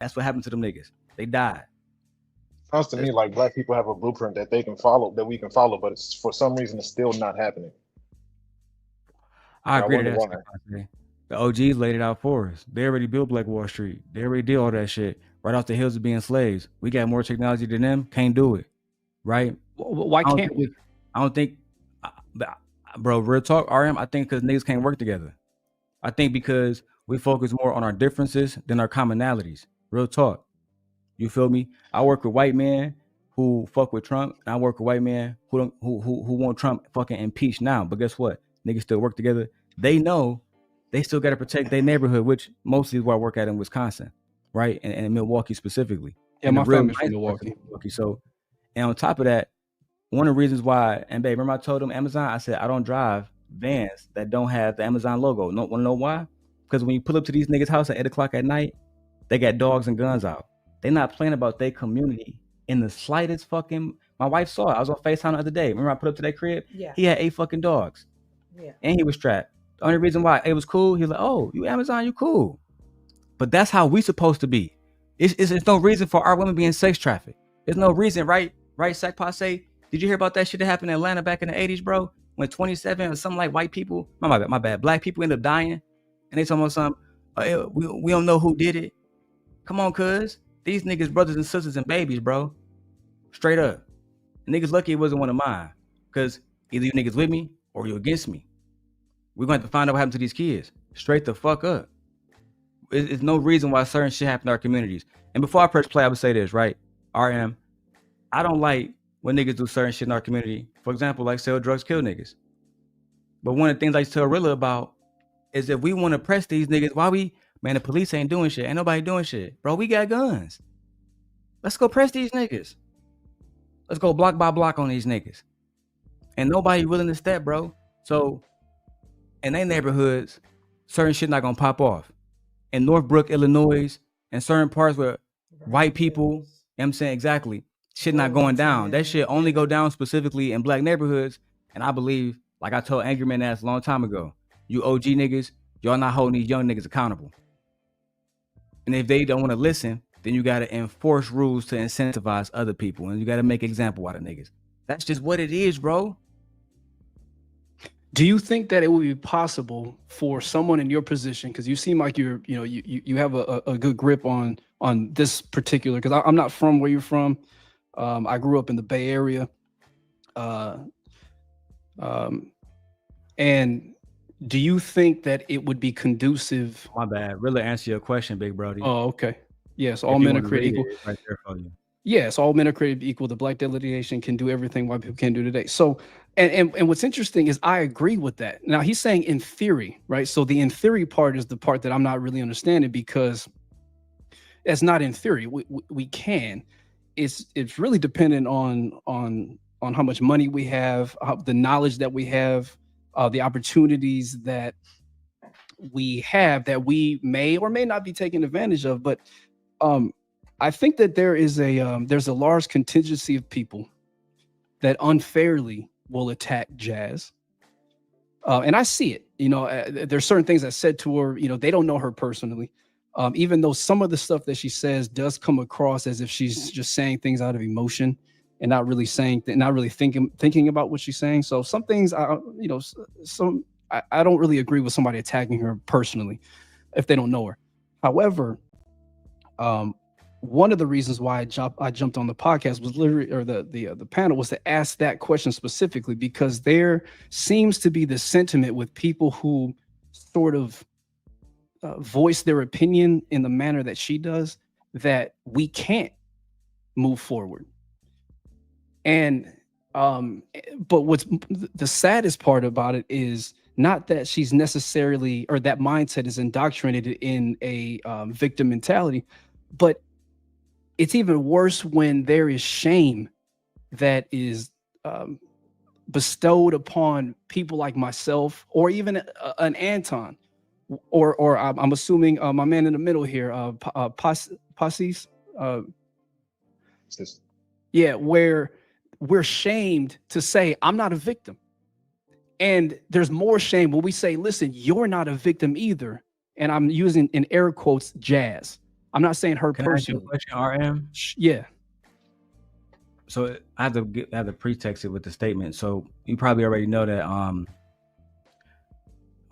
That's what happened to them niggas. They died. Sounds to me like black people have a blueprint that they can follow, that we can follow, but it's for some reason it's still not happening. I And I agree to wonder that. why. The OGs laid it out for us. They already built Black Wall Street. They already did all that shit right off the hills of being slaves. We got more technology than them. Can't do it, right? Why can't we? I don't think, bro. Real talk, RM. I think because niggas can't work together. I think because we focus more on our differences than our commonalities. Real talk. You feel me? I work with white men who fuck with Trump, and I work with white men who don't who want Trump fucking impeached now. But guess what? Niggas still work together. They know they still got to protect their neighborhood, which mostly is where I work at in Wisconsin, right? And in Milwaukee specifically. Yeah, and my the real family's from nice Milwaukee. So, and on top of that, one of the reasons why, and babe, remember I told them Amazon, I said I don't drive vans that don't have the Amazon logo. No, want to know why? Because when you pull up to these niggas' house at 8 o'clock at night, they got dogs and guns out. They not playing about their community in the slightest fucking. My wife saw it. I was on FaceTime the other day. Remember I put up to that crib? Yeah. He had 8 fucking dogs. Yeah. And he was strapped. The only reason why it was cool, he was like, oh, you Amazon, you cool. But that's how we supposed to be. It's no reason for our women being sex trafficked. There's no reason, right? Right, Sack Passe? Did you hear about that shit that happened in Atlanta back in the 80s, bro? When 27 or something like white people, my bad, black people end up dying. And they talking about something, we don't know who did it. Come on, cuz. These niggas, brothers and sisters and babies, bro. Straight up. Niggas lucky it wasn't one of mine. Because either you niggas with me or you against me. We're going to have to find out what happened to these kids. Straight the fuck up. There's no reason why certain shit happened in our communities. And before I press play, I would say this, right? RM, I don't like when niggas do certain shit in our community. For example, like sell drugs, kill niggas. But one of the things I tell Rilla about is if we want to press these niggas, why we, man, the police ain't doing shit. Ain't nobody doing shit. Bro, we got guns. Let's go press these niggas. Let's go block by block on these niggas. And nobody willing to step, bro. So in their neighborhoods, certain shit not gonna pop off. In Northbrook, Illinois, and certain parts where white people, you know what I'm saying, exactly, shit not going down. That shit only go down specifically in black neighborhoods. And I believe, like I told Angry Man ass a long time ago, you OG niggas, y'all not holding these young niggas accountable. And if they don't want to listen, then you got to enforce rules to incentivize other people. And you got to make example out of niggas. That's just what it is, bro. Do you think that it would be possible for someone in your position, because you seem like you have a good grip on this particular, because I'm not from where you're from. I grew up in the Bay Area. And do you think that it would be conducive? My bad. Really answer your question, big brody. Oh, okay. Yes, all men are created equal. Right there for you. Yes, all men are created equal. The black delegation can do everything white people can't do today. So, and what's interesting is I agree with that. Now he's saying in theory, right? So the in theory part is the part that I'm not really understanding, because it's not in theory. We can. It's really dependent on how much money we have, the knowledge that we have, the opportunities that we have that we may or may not be taking advantage of. But I think that there's a large contingency of people that unfairly will attack Jazz. And I see it, there's certain things I said to her, they don't know her personally. Even though some of the stuff that she says does come across as if she's just saying things out of emotion and not really thinking about what she's saying. So some things, I don't really agree with somebody attacking her personally if they don't know her. However, one of the reasons why I jumped on the podcast was literally, or the panel, was to ask that question specifically, because there seems to be the sentiment with people who sort of voice their opinion in the manner that she does, that we can't move forward. And but what's the saddest part about it is not that she's necessarily, or that mindset is indoctrinated in a victim mentality, but it's even worse when there is shame that is bestowed upon people like myself, or even an Anton, or I'm assuming my man in the middle here, Posses. Yeah, where we're shamed to say, I'm not a victim. And there's more shame when we say, listen, you're not a victim either. And I'm using in air quotes, Jazz. I'm not saying her Can I ask you a personally. question, RM? Yeah. So I have to pretext it with the statement. So you probably already know that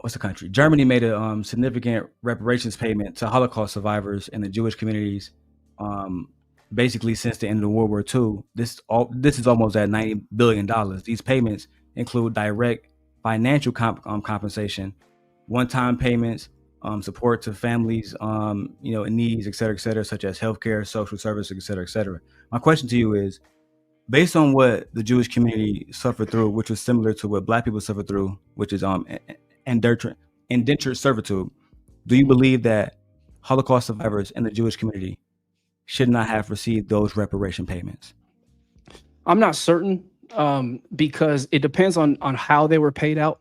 what's the country? Germany made a significant reparations payment to Holocaust survivors and the Jewish communities, basically since the end of World War II. This is almost at $90 billion. These payments include direct financial compensation, one-time payments, support to families, in needs, et cetera, such as healthcare, social services, et cetera. My question to you is, based on what the Jewish community suffered through, which was similar to what Black people suffered through, which is indentured servitude, do you believe that Holocaust survivors in the Jewish community should not have received those reparation payments? I'm not certain, because it depends on how they were paid out.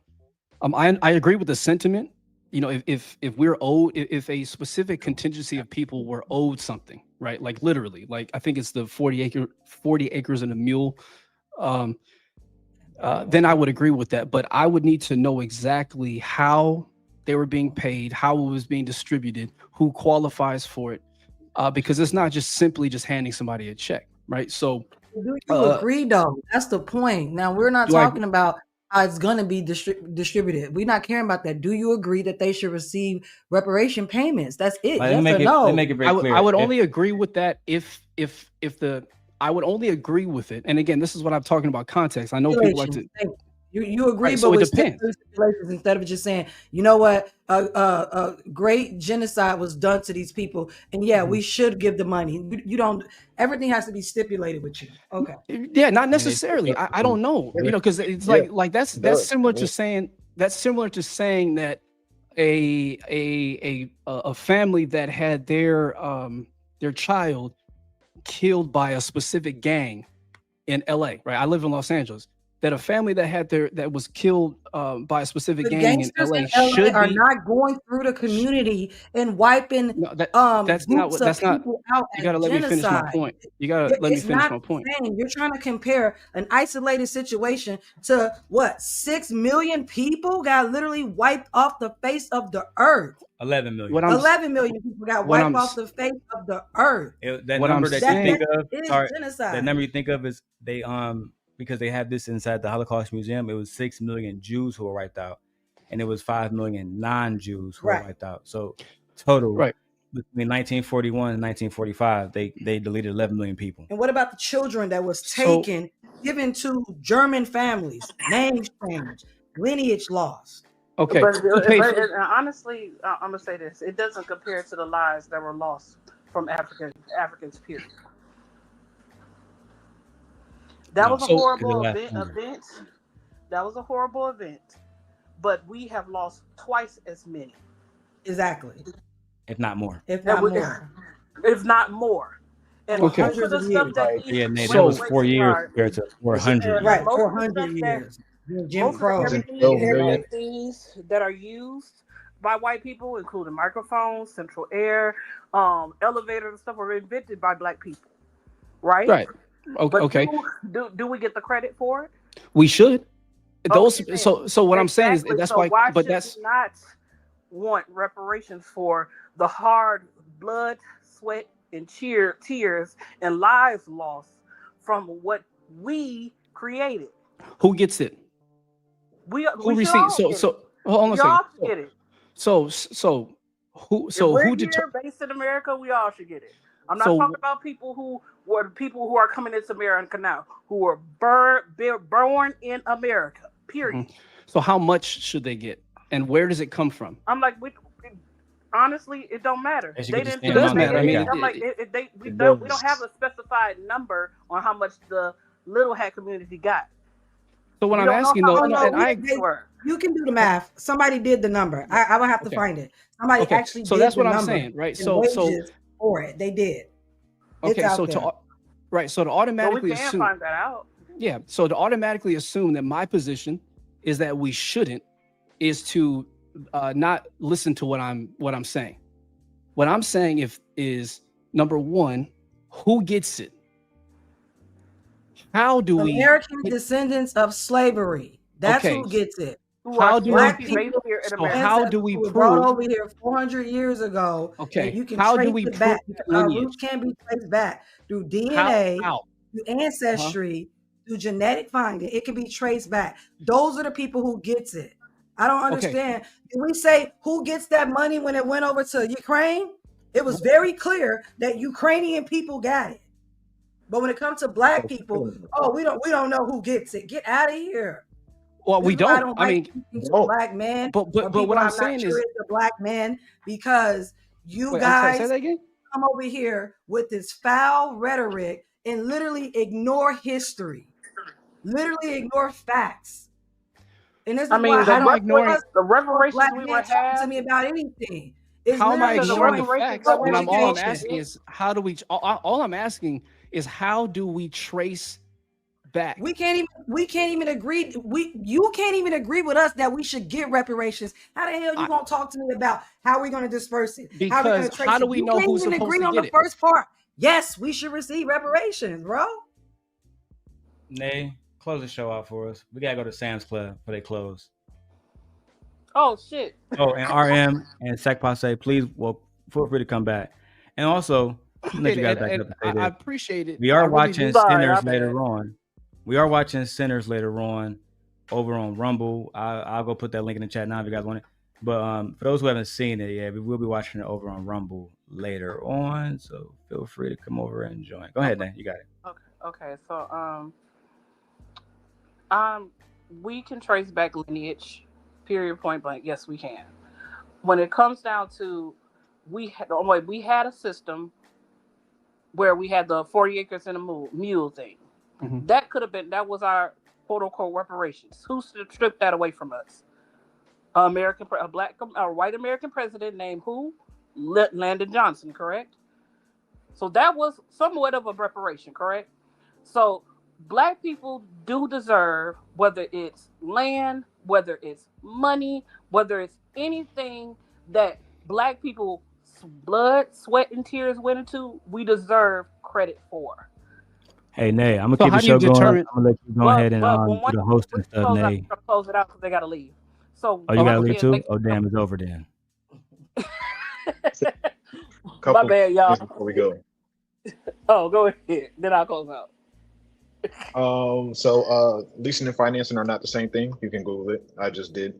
I agree with the sentiment. You know, if we're owed, if a specific contingency of people were owed something, right? Like literally, like I think it's the 40 acres and a mule. Then I would agree with that. But I would need to know exactly how they were being paid, how it was being distributed, who qualifies for it, because it's not just simply just handing somebody a check, right? So do you agree though? That's the point. Now we're not talking about how it's going to be distributed. We're not caring about that. Do you agree that they should receive reparation payments? That's it. Like, yes or no? Let me make it very clear. I would only agree with that if I would only agree with it. And again, this is what I'm talking about context. I know people like to. You agree, right, but so with it depends. stipulations instead of just saying, you know what, great genocide was done to these people, and yeah, we should give the money. You don't. Everything has to be stipulated with you. Okay. Yeah, not necessarily. I don't know. You know, because it's like that's similar to saying that a family that had their child killed by a specific gang in LA, right? I live in Los Angeles. That a family that was killed by a specific gang in LA should are be not going through the community and wiping that's not groups of people out. You gotta let me finish my point. You gotta let me finish my point. You're trying to compare an isolated situation to what 6 million people got literally wiped off the face of the earth. 11 million. 11 million people got wiped off the face of the earth. That number that you think of, genocide. That number you think of is they because they have this inside the Holocaust Museum. It was 6 million Jews who were wiped out, and it was 5 million non-Jews who were wiped out. So total, between 1941 and 1945, they deleted 11 million people. And what about the children that was taken, given to German families, names changed, lineage lost? Okay. But honestly, I'm gonna say this: it doesn't compare to the lives that were lost from Africans. Period. That was a horrible event. That was a horrible event. But we have lost twice as many. Exactly. If not more. If not more. And most of the stuff that that was 4 years compared to 400. Right, 400 years. Jim Crow. Things that are used by white people, including microphones, central air, elevators and stuff, were invented by Black people. Right? Right. But okay. Do we get the credit for it? We should. So what I'm saying is that's why. But that's not want reparations for the hard blood, sweat, and tears and lives lost from what we created. Who gets it? We receive. So hold on a second. Get it. So who? So who based in America, we all should get it. I'm not talking about people who are coming into America now, who were born in America. Period. Mm-hmm. So how much should they get, and where does it come from? I'm like, honestly, it don't matter. It does matter. I mean, we don't have a specified number on how much the Little Hat community got. So what I'm asking though, you can do the math. Somebody did the number. I will have to find it. Somebody actually. So did that's what the I'm number saying, right? So for it, they did. Okay, so to automatically assume. We can find that out. Yeah, so to automatically assume that my position is that we shouldn't is to not listen to what I'm saying. What I'm saying is number one, who gets it? How do American descendants of slavery? That's who gets it. who are do Black still based people, here in so America. how do ancestors we who were brought prove? over here 400 years ago, Okay, and you can how do trace we it prove back because our lineage? roots can be traced back through How? DNA, How? through ancestry, through genetic finding. It can be traced back. Those are the people who gets it. I don't Okay. understand. Did we say who gets that money when it went over to Ukraine? It was very clear that Ukrainian people got it. But when it comes to black people, oh, we don't know who gets it. Get out of here. Well, This we is why I don't. don't I like mean, speaking to No. black men but or people what I'm I'm not saying sure is, it's the black men, because you wait, I'm sorry, say guys that again. come over here with this foul rhetoric and literally ignore history, literally ignore facts. And this I is why mean, How I am I don't ignoring? trust the no black reparations we man would talking to have. me about anything. It's How am I literally Because the ignoring the showing reparations facts that when we no I'm would all I'm get, education. asking is how do we? All I'm asking is how do we trace back? We can't even agree. You can't even agree with us that we should get reparations. How the hell you gonna talk to me about how we're gonna disperse it? How we're Because gonna how trace do it? we You know can't who's even supposed agree to on get the it? first part. Yes, we should receive reparations, bro. Nay, close the show out for us. We gotta go to Sam's Club for they close. oh shit. Oh, and RM and Sec Passe, please, well, feel free to come back. And also, let you guys back up to say I this. appreciate it. We I are really watching do. Sorry, my Sinners bad. later on. We are watching Sinners later on over on Rumble. I'll go put that link in the chat now if you guys want it. But for those who haven't seen it yet, we will be watching it over on Rumble later on. So feel free to come over and join. Go ahead, Dan. You got it. Okay. So we can trace back lineage. Period. Point blank. Yes, we can. When it comes down to, we had a system where we had the 40 acres and a mule thing. Mhm. That was our quote unquote reparations. Who stripped that away from us? A white American president named who? Lyndon Johnson, correct? So that was somewhat of a reparation, correct? So black people do deserve, whether it's land, whether it's money, whether it's anything that black people blood, sweat, and tears went into, we deserve credit for. Hey, Nay, I'm gonna So keep how the do you show going. I'm determine? gonna let you go But ahead and when do one the hosting stuff, close out, Nay. close it out because they gotta leave. So Oh, you gotta Okay. leave too? Oh, damn, it's over then. my bad, y'all. Before we go. Oh, go ahead. Then I'll close out. So leasing and financing are not the same thing. You can Google it. I just did.